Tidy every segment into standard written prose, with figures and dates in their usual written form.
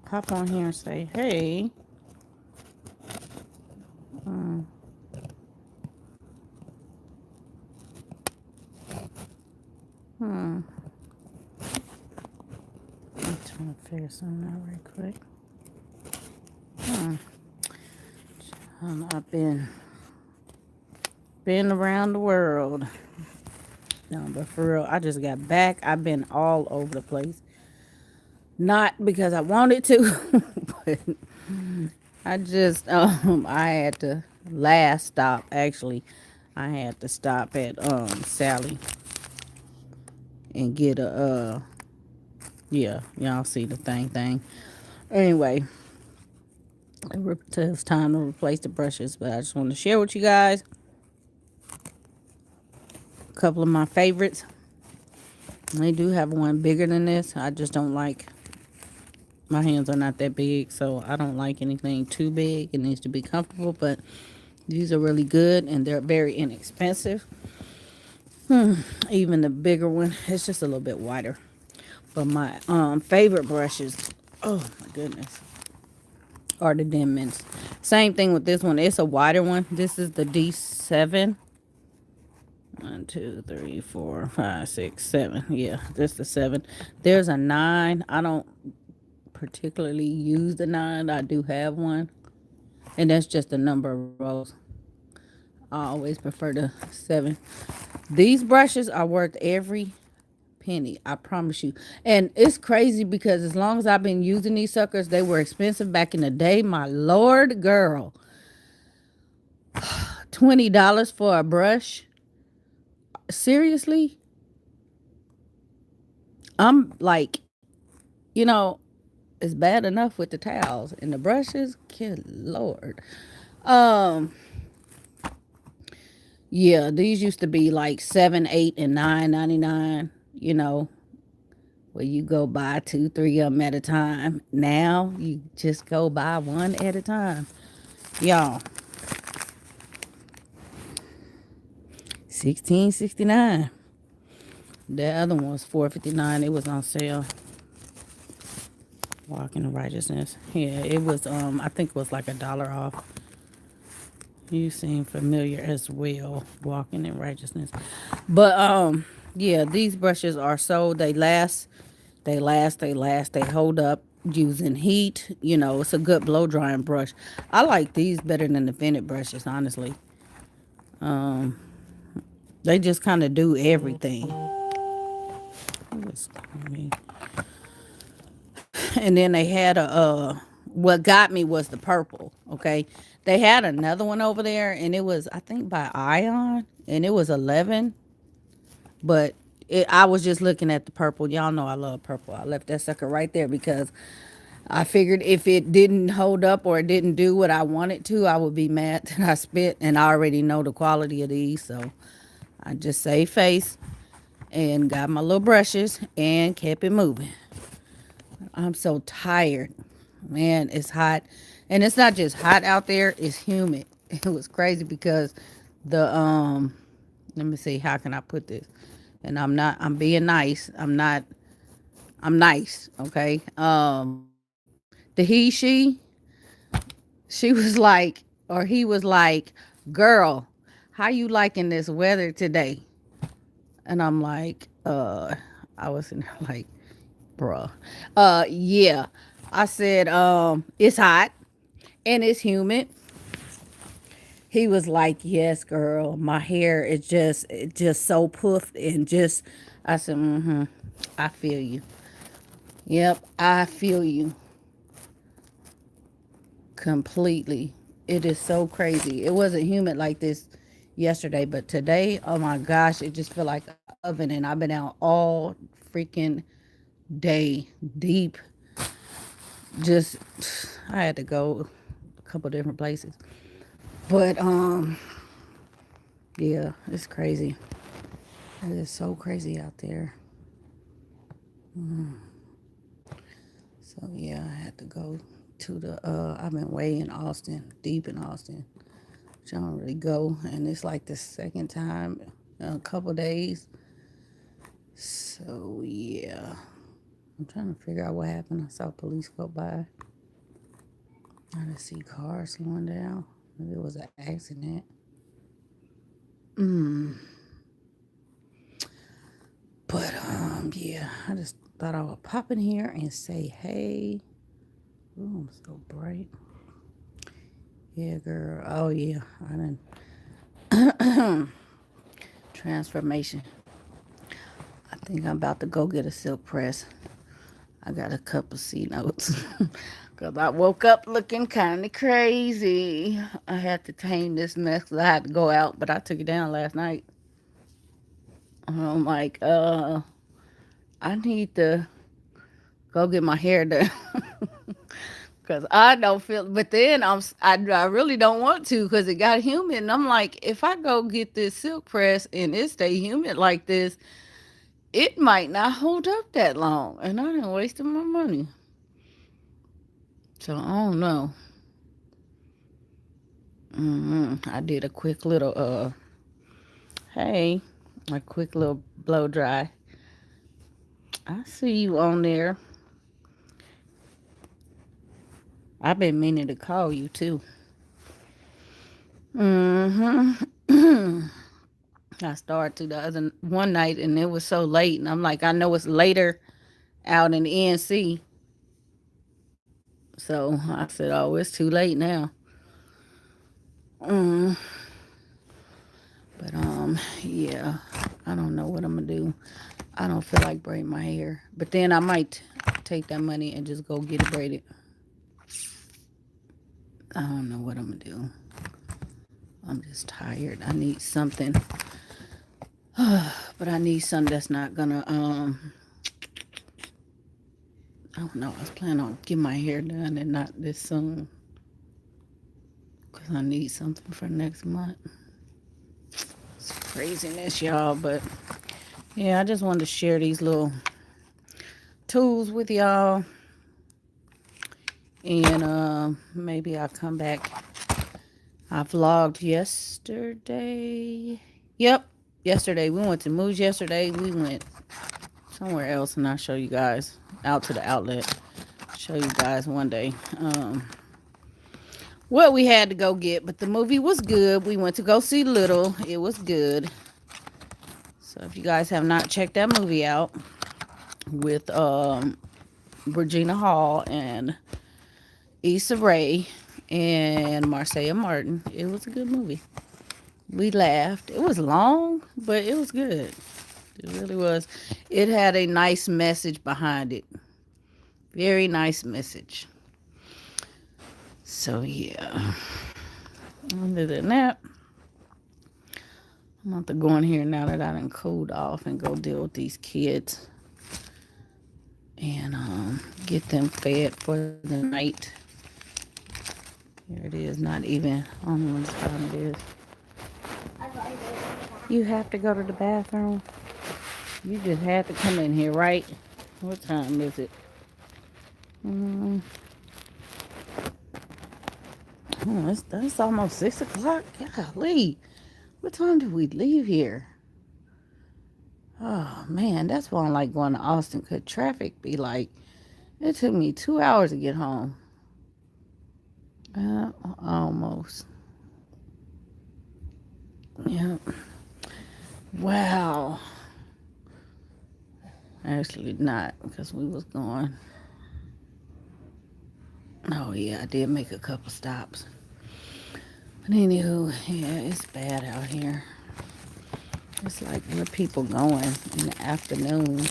pop on here and say, hey, um, hmm, I'm trying to figure something out right quick. Hmm. I've been around the world. No, but for real, I just got back. I've been all over the place. Not because I wanted to, but I had to last stop actually. I had to stop at Sally and get a yeah, y'all see the thing. Anyway, it's time to replace the brushes, but I just want to share with you guys a couple of my favorites. They do have one bigger than this. I just don't like, my hands are not that big, so I don't like anything too big. It needs to be comfortable, but these are really good and they're very inexpensive. Even the bigger one, it's just a little bit wider. But my favorite brushes, oh my goodness, are the Denmans. Same thing with this one. It's a wider one. This is the D7. 1, 2, 3, 4, 5, 6, 7. Yeah, this is the 7. There's a 9. I don't particularly use the 9. I do have one. And that's just the number of rows. I always prefer the 7. These brushes are worth every penny, I promise you. And it's crazy because as long as I've been using these suckers, they were expensive back in the day. My lord, girl, $20 for a brush. Seriously? I'm like, you know, it's bad enough with the towels and the brushes. Good lord. Um, yeah, these used to be like 7, 8, and 9.99. You know, where you go buy 2, 3 of them at a time. Now you just go buy one at a time. Y'all, 16.69. The other one was 4.59. It was on sale. Walking in righteousness. Yeah, it was I think it was like $1 off. You seem familiar as well. Walking in righteousness. But yeah, these brushes are so they hold up using heat. You know, it's a good blow drying brush. I like these better than the Fennet brushes, honestly. Um they just kind of do everything. And then they had what got me was the purple. Okay, they had another one over there, and it was, I think, by Ion, and it was 11. But I was just looking at the purple. Y'all know I love purple. I left that sucker right there because I figured if it didn't hold up or it didn't do what I wanted to, I would be mad that I spit. And I already know the quality of these, so I just saved face and got my little brushes and kept it moving. I'm so tired. Man, it's hot. And it's not just hot out there, it's humid. It was crazy because the let me see, how can I put this? And I'm being nice. I'm nice, okay? The she was like, or he was like, "Girl, how you liking this weather today?" And I'm like, I was in there like, bruh. Yeah. I said, it's hot and it's humid. He was like, yes, girl, my hair is just so puffed and just, I said, mm-hmm, I feel you. Yep, I feel you completely. It is so crazy. It wasn't humid like this yesterday, but today, oh my gosh, it just felt like an oven. And I've been out all freaking day deep. Just, I had to go a couple different places. But yeah, it's crazy. It is so crazy out there. So yeah, I had to go to the I've been way in Austin, deep in Austin. Which I don't really go, and it's like the second time in a couple days. So yeah. I'm trying to figure out what happened. I saw police go by. I didn't see cars slowing down. Maybe it was an accident. Mm. But yeah, I just thought I would pop in here and say hey. Ooh, I'm so bright. Yeah, girl. Oh yeah, I done transformation. I think I'm about to go get a silk press. I got a couple C notes. Because I woke up looking kind of crazy. I had to tame this mess 'cause I had to go out, but I took it down last night. I'm like, I need to go get my hair done. Because I don't feel, but then I really don't want to because it got humid. And I'm like, if I go get this silk press and it stay humid like this, it might not hold up that long. And I done wasted my money. So I don't know. I did a quick little hey, a quick little blow dry. I see you on there. I've been meaning to call you too. I started to the other one night and it was so late, and I'm like, I know it's later out in the NC. So I said, oh, it's too late now. Mm, but yeah, I don't know what I'm gonna do. I don't feel like braiding my hair, but then I might take that money and just go get it braided. I don't know what I'm gonna do. I'm just tired. I need something, but I need something that's not gonna I don't know. I was planning on getting my hair done and not this soon, because I need something for next month. It's craziness, y'all. But yeah, I just wanted to share these little tools with y'all. And maybe I'll come back. I vlogged yesterday. Yep, yesterday. We went to Moose yesterday. We went somewhere else, and I'll show you guys. Out to the outlet. Show you guys one day. What we had to go get, but the movie was good. We went to go see Little. It was good. So if you guys have not checked that movie out with Regina Hall and Issa Rae and Marcia Martin, it was a good movie. We laughed. It was long, but it was good. It really was. It had a nice message behind it. Very nice message. So yeah. Other than that, I'm about to go in here now that I done cooled off and go deal with these kids and get them fed for the night. Here it is, not even, I don't know what time it is. You have to go to the bathroom. You just had to come in here, right? What time is it? It's almost 6 o'clock. Golly. What time did we leave here? Oh, man, that's why I like going to Austin, because traffic be like, it took me 2 hours to get home. Almost. Yep. Wow. Actually not, because we was going. Oh, yeah, I did make a couple stops. But anywho, yeah, it's bad out here. It's like where people going in the afternoon.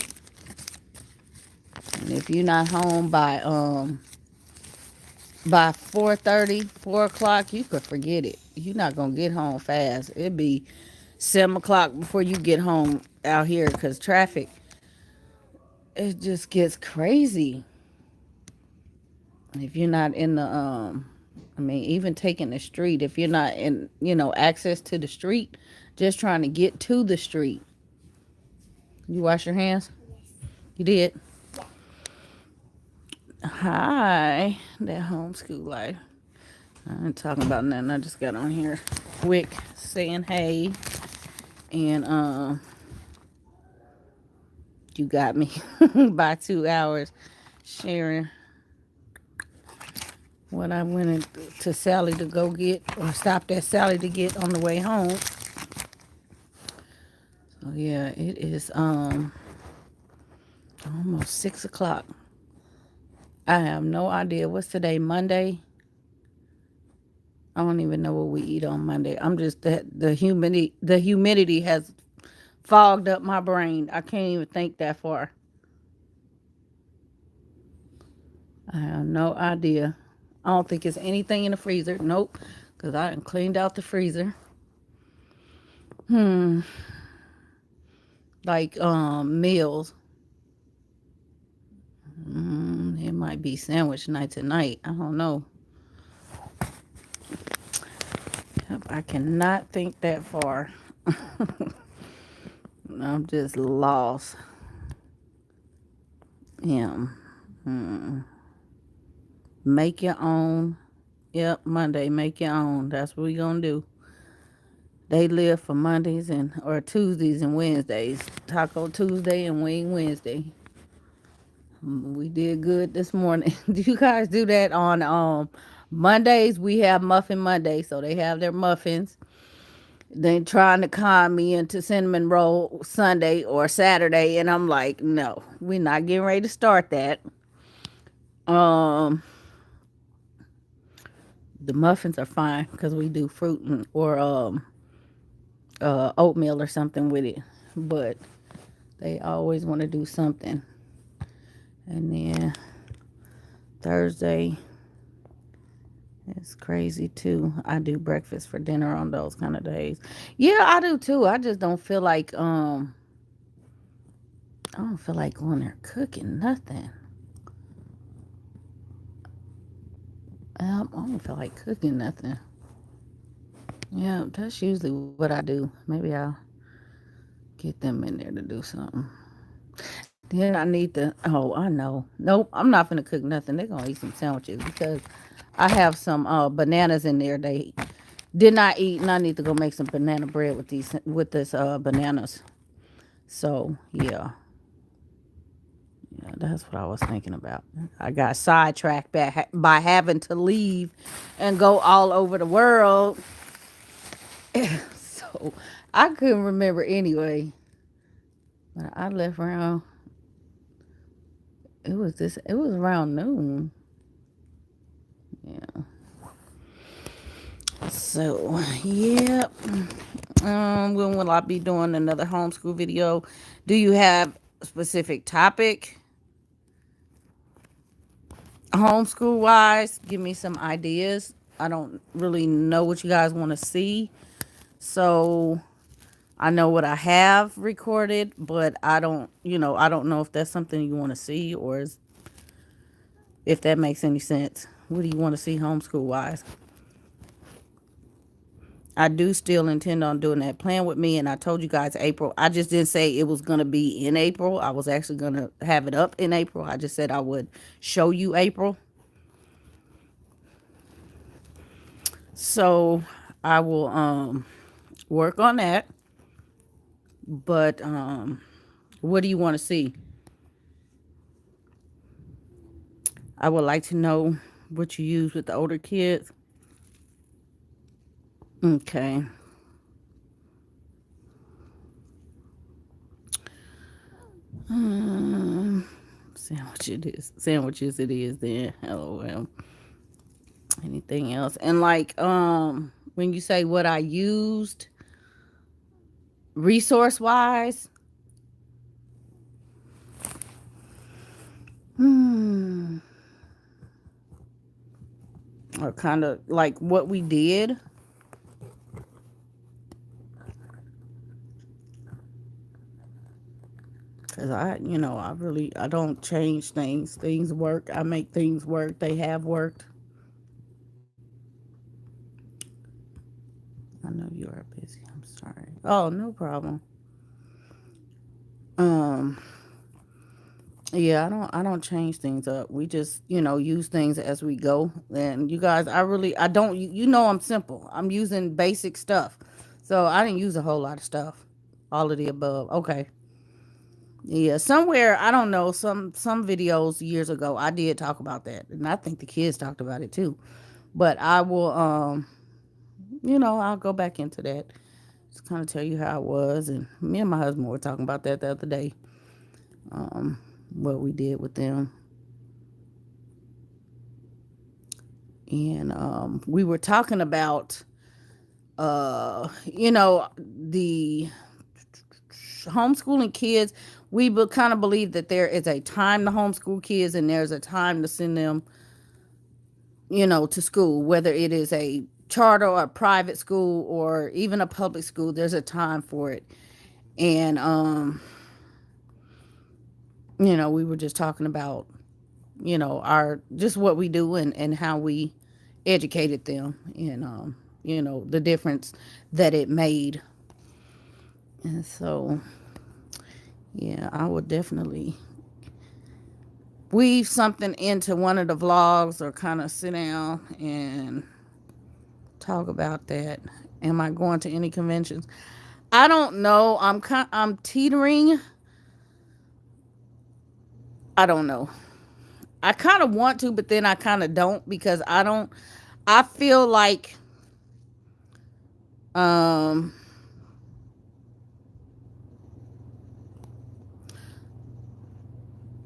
And if you're not home by 4:30, 4 o'clock, you could forget it. You're not gonna get home fast. It'd be 7 o'clock before you get home out here, because traffic, it just gets crazy. If you're not in the even taking the street, if you're not in, access to the street, just trying to get to the street. You wash your hands? You did? Hi, that homeschool life. I ain't talking about nothing. I just got on here quick saying hey. And You got me by 2 hours sharing what I went to Sally to go get, or stopped at Sally to get on the way home. So yeah, it is almost 6 o'clock. I have no idea what's today. Monday. I don't even know what we eat on Monday. I'm just that the humidity has fogged up my brain. I can't even think that far. I have no idea. I don't think it's anything in the freezer. Nope. Because I done cleaned out the freezer. Hmm. Like meals. It might be sandwich night tonight. I don't know. Yep, I cannot think that far. I'm just lost. Yeah. Make your own. Yep, Monday, make your own. That's what we gonna do. They live for Mondays and or Tuesdays and Wednesdays. Taco Tuesday and Wing Wednesday. We did good this morning. Do you guys do that on Mondays? We have Muffin Monday, so they have their muffins. They trying to con me into cinnamon roll Sunday or Saturday, and I'm like, no, we're not getting ready to start that. Um, the muffins are fine because we do fruit or oatmeal or something with it, but they always want to do something. And then Thursday is crazy too. I do breakfast for dinner on those kind of days. Yeah, I do too. I just don't feel like I don't feel like going there cooking nothing. I don't feel like cooking nothing. Yeah, that's usually what I do. Maybe I'll get them in there to do something. Then I need to. Oh, I know. Nope, I'm not gonna cook nothing. They're gonna eat some sandwiches because I have some bananas in there. They did not eat, and I need to go make some banana bread with this bananas. So yeah, that's what I was thinking about. I got sidetracked by having to leave and go all over the world. So I couldn't remember anyway. But I left around. It was around noon. Yeah. So yeah. When will I be doing another homeschool video? Do you have a specific topic? Homeschool wise, give me some ideas. I don't really know what you guys want to see. So I know what I have recorded, but I don't know if that's something you want to see if that makes any sense. What do you want to see homeschool wise? I do still intend on doing that plan with me, and I told you guys April. I just didn't say it was going to be in April. I was actually going to have it up in April. I just said I would show you April. So I will work on that. But what do you want to see? I would like to know what you use with the older kids. Okay. Um, Sandwiches it is then. LOL. Anything else? And like when you say what I used resource wise, hmm, or kind of like what we did. Cause I don't change things. Things work. I make things work. They have worked. I know you are busy. I'm sorry. Oh, no problem. Um, yeah, I don't change things up. We just, use things as we go. And you guys, I don't I'm simple. I'm using basic stuff. So I didn't use a whole lot of stuff. All of the above. Okay. Yeah, somewhere I don't know, some videos years ago I did talk about that, and I think the kids talked about it too. But I will, I'll go back into that. Just kind of tell you how it was, and me and my husband were talking about that the other day. What we did with them, and we were talking about, the homeschooling kids. We kind of believe that there is a time to homeschool kids, and there's a time to send them, to school, whether it is a charter or a private school or even a public school. There's a time for it. And we were just talking about, our just what we do, and how we educated them, and the difference that it made. And so, yeah, I would definitely weave something into one of the vlogs, or kind of sit down and talk about that. Am I going to any conventions? I don't know. I'm teetering. I don't know. I kind of want to, but then I kind of don't, because I feel like, um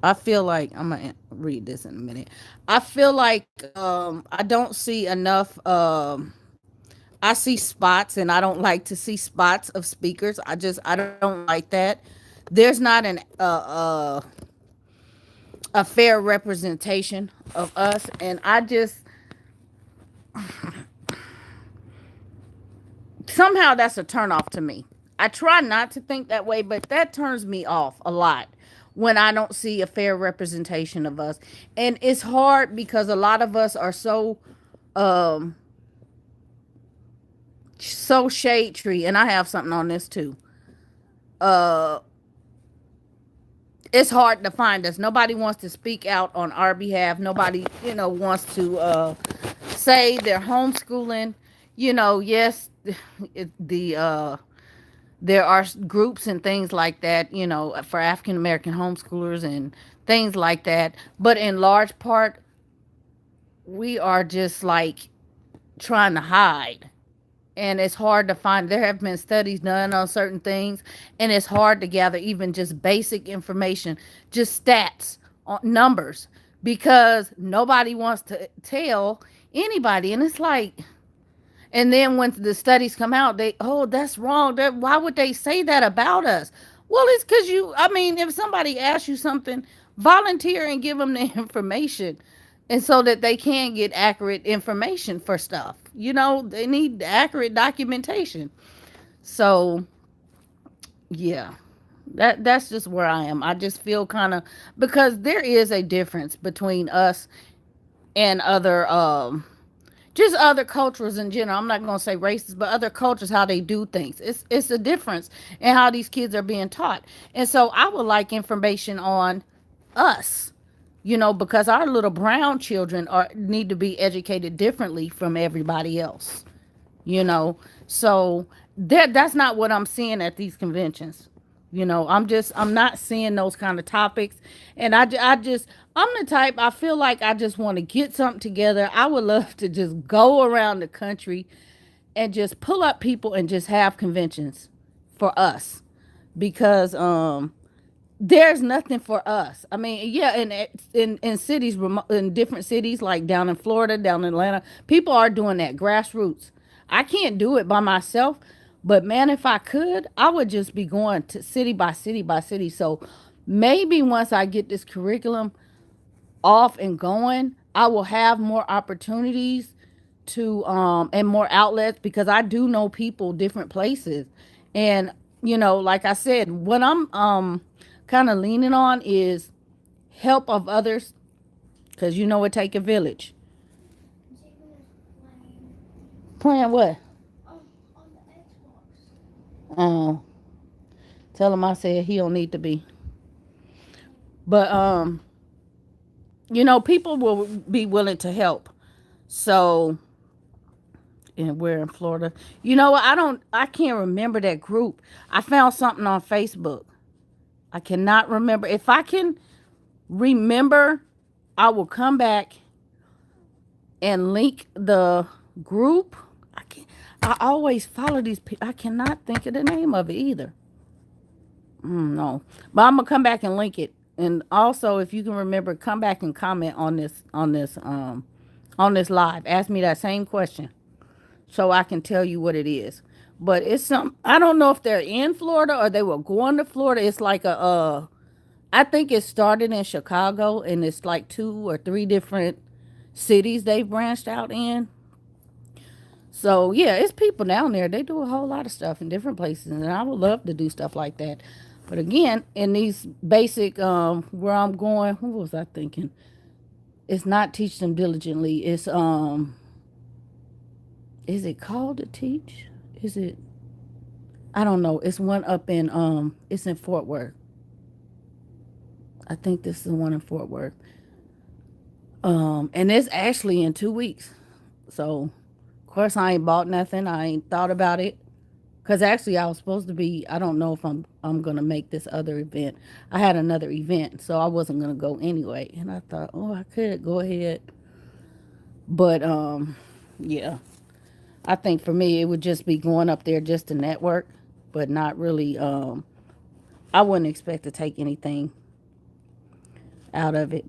I'm gonna read this in a minute. I feel like, I don't see enough. I see spots, and I don't like to see spots of speakers. I don't like that. There's not a fair representation of us, and I just, somehow that's a turnoff to me. I try not to think that way, but that turns me off a lot when I don't see a fair representation of us. And it's hard because a lot of us are um so shade tree, and I have something on this too. Uh it's hard to find us. Nobody wants to speak out on our behalf. Nobody, wants to say they're homeschooling. Yes, there are groups and things like that, for African American homeschoolers and things like that. But in large part, we are just like trying to hide. And it's hard to find. There have been studies done on certain things, and it's hard to gather even just basic information, just stats, numbers, because nobody wants to tell anybody. And it's like, and then when the studies come out, that's wrong. Why would they say that about us? Well, it's because I mean, if somebody asks you something, volunteer and give them the information. And so that they can get accurate information for stuff. They need accurate documentation. So, yeah, that's just where I am. I just feel kind of, because there is a difference between us and other just other cultures in general. I'm not going to say races, but other cultures, how they do things. It's a difference in how these kids are being taught. And so I would like information on us, because our little brown children need to be educated differently from everybody else, you know. So that's not what I'm seeing at these conventions. I'm not seeing those kind of topics. And I'm the type, I feel like I just want to get something together. I would love to just go around the country and just pull up people and just have conventions for us, because there's nothing for us. I mean, yeah, in cities, in different cities, like down in Florida, down in Atlanta, people are doing that grassroots. I can't do it by myself, but man, if I could, I would just be going to city by city by city. So maybe once I get this curriculum off and going, I will have more opportunities to and more outlets, because I do know people different places. And like I said, what I'm kind of leaning on is help of others, because it take a village. Playing what? Um Tell him I said he don't need to be. But people will be willing to help. So, and we're in Florida. I can't remember that group. I found something on Facebook, I cannot remember. If I can remember, I will come back and link the group. I can I always follow these people. I cannot think of the name of it either. No, but I'm gonna come back and link it. And also, if you can remember, come back and comment on this live. Ask me that same question so I can tell you what it is. But it's some, I don't know if they're in Florida or they were going to Florida. It's like a I think it started in Chicago and it's like two or three different cities they've branched out in. So yeah, it's people down there. They do a whole lot of stuff in different places, and I would love to do stuff like that. But again, in these basic where I'm going, what was I thinking? It's not teach them diligently. It's is it called to teach? Is it, I don't know. It's one up in it's in Fort Worth. I think this is the one in Fort Worth. And it's actually in 2 weeks. So of course I ain't bought nothing. I ain't thought about it. Cause actually I was supposed to be. I don't know if I'm gonna make this other event. I had another event, so I wasn't gonna go anyway. And I thought, oh, I could go ahead, but yeah. I think for me it would just be going up there just to network, but not really. I wouldn't expect to take anything out of it.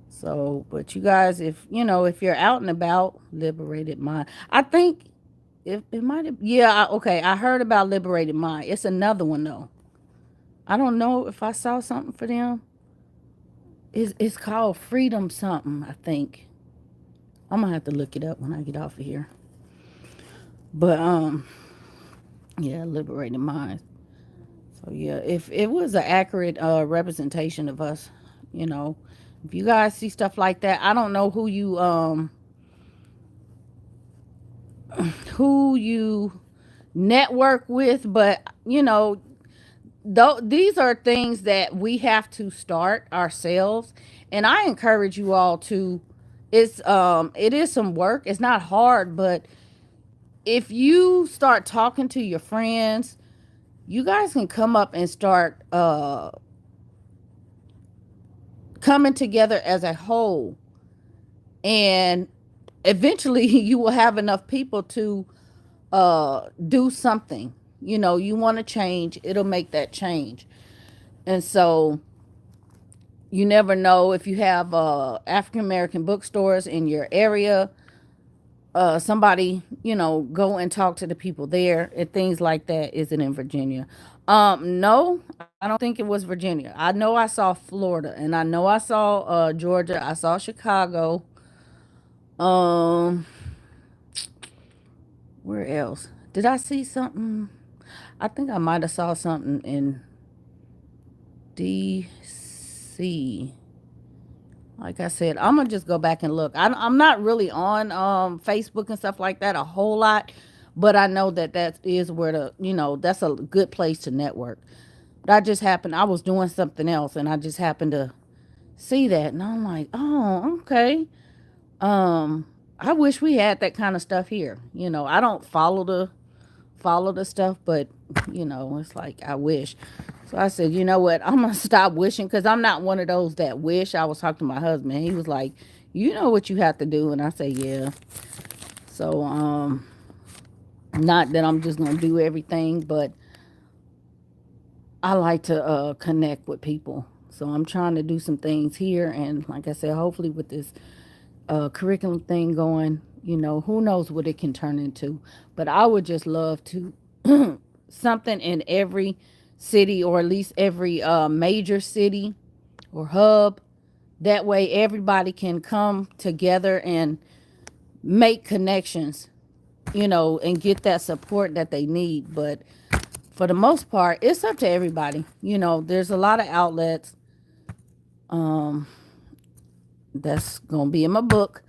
So, but you guys, if you know, if you're out and about, liberated mind. I think if it might have, yeah, okay. I heard about liberated mind. It's another one though. I don't know if I saw something for them. It's called Freedom something, I think. I'm gonna have to look it up when I get off of here. But yeah, liberated mind. So yeah, if it was an accurate representation of us, you know, if you guys see stuff like that, I don't know who you network with, but you know, these are things that we have to start ourselves, and I encourage you all to. It is some work. It's not hard, but if you start talking to your friends, you guys can come up and start coming together as a whole, and eventually you will have enough people to do something. You know, you want to change, it'll make that change. And so you never know if you have African American bookstores in your area. Somebody, you know, go and talk to the people there and things like that. Is it in Virginia? No, I don't think it was Virginia. I know I saw Florida, and I know I saw Georgia. I saw Chicago. Um, where else? Did I see something? I think I might have saw something in DC. Like I said, I'm gonna just go back and look. I'm not really on Facebook and stuff like that a whole lot, but I know that that is where the, you know, that's a good place to network. But I just happened, I was doing something else and I just happened to see that, and I'm like, oh, okay. I wish we had that kind of stuff here. You know, I don't follow the stuff, but you know, it's like I wish. So I said, you know what? I'm gonna stop wishing because I'm not one of those that wish. I was talking to my husband. He was like, you know what you have to do, and I said, yeah. So not that I'm just gonna do everything, but I like to connect with people. So I'm trying to do some things here, and like I said, hopefully with this curriculum thing going, you know, who knows what it can turn into. But I would just love to something in every city, or at least every major city or hub. That way everybody can come together and make connections, you know, and get that support that they need. But for the most part, it's up to everybody. You know, there's a lot of outlets um, that's gonna be in my book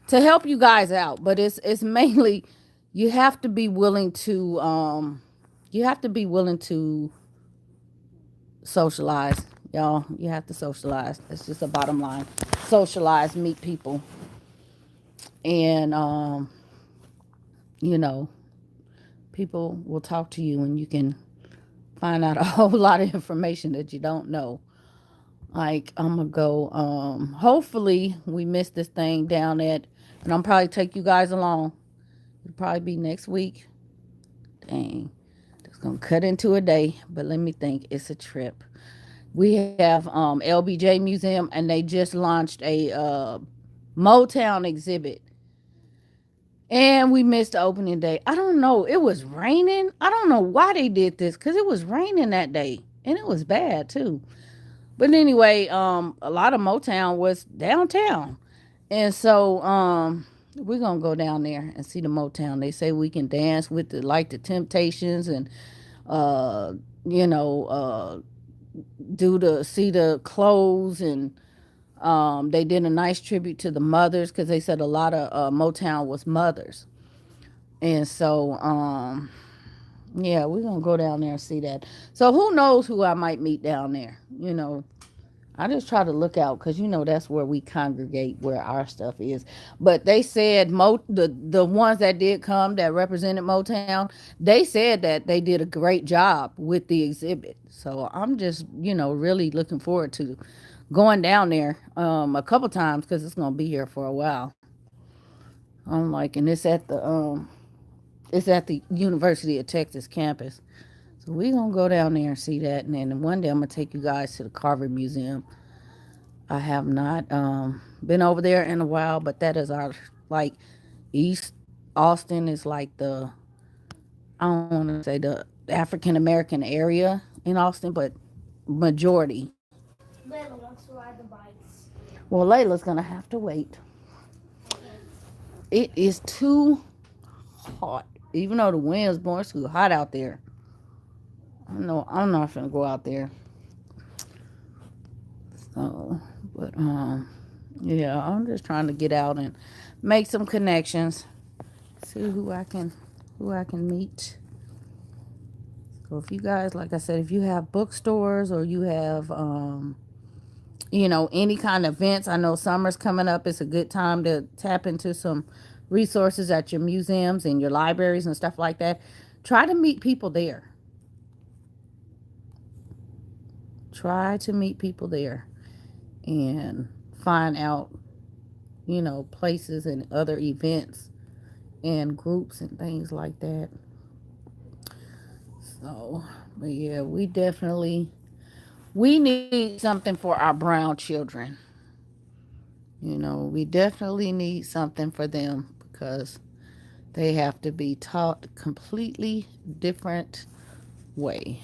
to help you guys out. But it's mainly you have to be willing to you have to be willing to socialize, y'all. You have to socialize. That's just a bottom line. Socialize, meet people, and you know, people will talk to you, and you can find out a whole lot of information that you don't know. Like I'm gonna go. Hopefully we miss this thing down at, and I'm probably take you guys along. It'll probably be next week. Dang, it's gonna cut into a day. But let me think. It's a trip. We have LBJ Museum, and they just launched a Motown exhibit, and we missed the opening day. I don't know. It was raining. I don't know why they did this because it was raining that day, and it was bad too. But anyway, a lot of Motown was downtown. And so we're gonna go down there and see the Motown. They say we can dance with the like the Temptations and uh you know do the see the clothes and they did a nice tribute to the mothers because they said a lot of Motown was mothers. And so yeah, we're gonna go down there and see that. So who knows who I might meet down there, you know. I just try to look out because you know that's where we congregate, where our stuff is. But they said the ones that did come that represented Motown, they said that they did a great job with the exhibit. So I'm just really looking forward to going down there a couple times because it's gonna be here for a while. I'm like, and it's at the University of Texas campus. So we gonna go down there and see that, and then one day I'm gonna take you guys to the Carver Museum. I have not been over there in a while, but that is our like East Austin is like the I don't want to say the African American area in Austin, but majority. Layla wants to ride the bikes. Well, Layla's gonna have to wait. It is too hot, even though the wind's blowing. It's too hot out there. I know I'm not gonna go out there. So, but yeah, I'm just trying to get out and make some connections. See who I can meet. So if you guys, like I said, if you have bookstores or you have any kind of events, I know summer's coming up. It's a good time to tap into some resources at your museums and your libraries and stuff like that. Try to meet people there. Try to meet people there and find out, places and other events and groups and things like that. So, but yeah, we need something for our brown children. We definitely need something for them because they have to be taught a completely different way.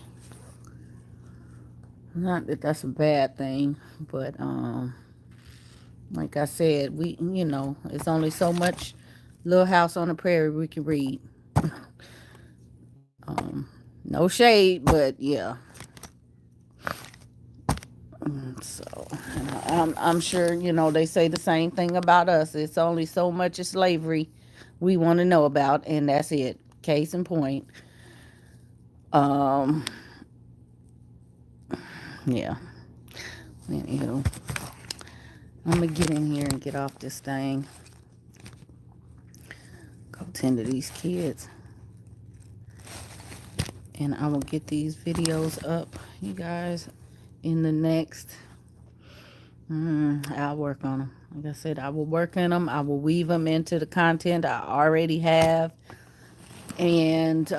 Not that that's a bad thing, but like I said, it's only so much Little House on the Prairie we can read. No shade, but yeah. So I'm sure they say the same thing about us. It's only so much of slavery we want to know about, and that's it. Case in point. Um, yeah. Anywho, I'm gonna get in here and get off this thing. Go tend to these kids, and I will get these videos up, you guys, in the next. I'll work on them. Like I said, I will work in them. I will weave them into the content I already have. And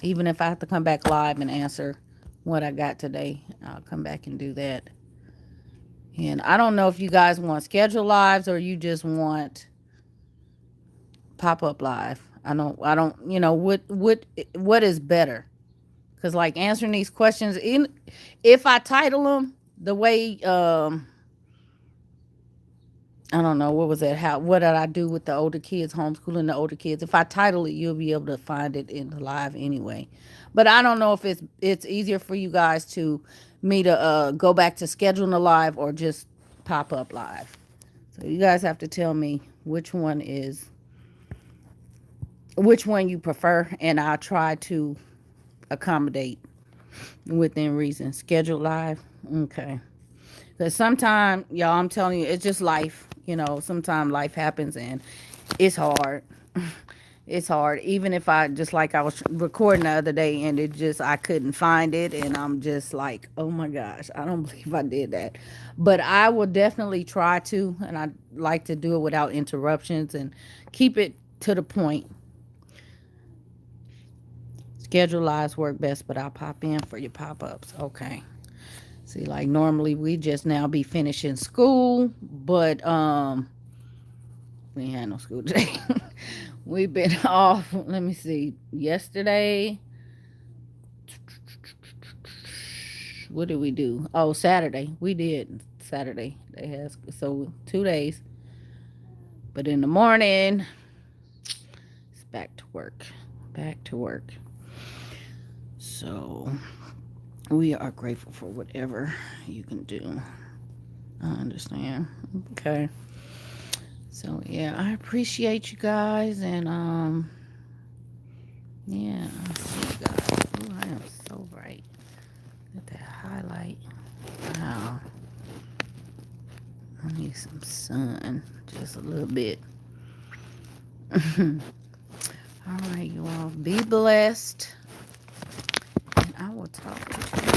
even if I have to come back live and answer what I got today, I'll come back and do that. And I don't know if you guys want scheduled lives or you just want pop up live. I don't. What is better? Because like answering these questions, if I title them the way I don't know what was that. What did I do with the older kids, homeschooling the older kids? If I title it, you'll be able to find it in the live anyway. But I don't know if it's easier for you guys to me to go back to scheduling a live or just pop up live. So you guys have to tell me which one you prefer, and I'll try to accommodate within reason. Schedule live, okay. Because sometimes, y'all, I'm telling you, it's just life. Sometimes life happens and it's hard. It's hard. Even if I just like I was recording the other day and it just I couldn't find it and I'm just like, oh my gosh, I don't believe I did that. But I will definitely try to, and I like to do it without interruptions and keep it to the point. Schedule lives work best, but I'll pop in for your pop ups. Okay. See, like normally we just now be finishing school, but we ain't had no school today. We've been off. Let me see. Yesterday, what did we do? Oh, Saturday. We did Saturday. They has so 2 days. But in the morning, it's back to work. Back to work. So we are grateful for whatever you can do. I understand. Okay. So yeah, I appreciate you guys and yeah, I'll see you guys. Oh, I am so bright. Let that highlight. Wow. I need some sun. Just a little bit. All right, you all be blessed. And I will talk to you